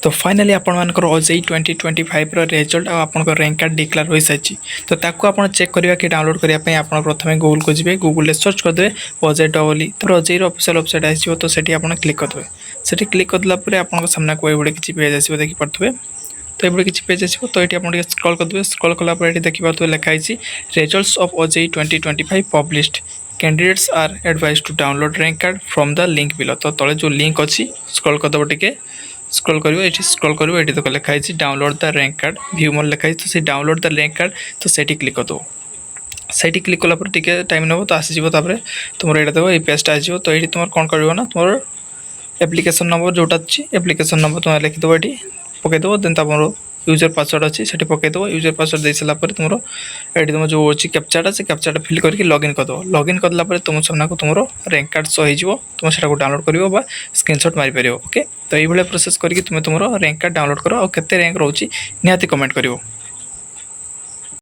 तो फाइनाली आपंकर OJEE 2025 result और आपंकर रैंक कार्ड डिक्लेयर हो सारी तो ताकू आप चेक करवा कि डाउनलोड करने आप प्रथम गूगल को जी गूगल सर्च करदे ओजेई डबल तो ओजेई ऑफिशियल वेबसाइट आसो तो सेठी आप क्लिक करदे सेठी क्लिक करदेला आप सामना को ये किसी पेज आसो देखिपे तो ये किसी पेज आसो तो ये आप स्क्रॉल करदे स्क्रॉल कलापर ये देखिए लिखाई results of OJEE 2025 published candidates are advised to download rank card from the link below तो तले जो लिंक अच्छी स्क्रॉल करदेव टिके स्क्रॉल करियो एठी स्क्रॉल करियो एठी तो लिखा है download the rank card view मोर लिखा है तो से डाउनलोड द रैंक कार्ड तो सेठी क्लिक कर दो सेठी क्लिक कला पर टिके टाइम नबो तो आसीजिवो तापरे तुमरो एटा देबो ए पेजटा आसीजिवो तो एठी तुमर कोन करियो ना तुमरो एप्लिकेशन नंबर जोटा अछि एप्लिकेशन नंबर तुम लिखि देबो एठी पके देबो देन तुमरो यूजर पासवर्ड अच्छी से पके देव यूजर पासवर्ड दे सारा तुम ये तुम जो अच्छी कैप्चाटा से कैप्चाटा फिल करके लॉगिन करदेव लॉगिन करला तुम सामना को तुम रैंक कार्ड शो हो तुम से डाउनलोड कर स्क्रीनशॉट मारिपर ओके तो ये प्रोसेस करके तुम तुम रैंक कार्ड डाउनलोड कर और केते रैंक रोचे निहाती कमेंट करिवो।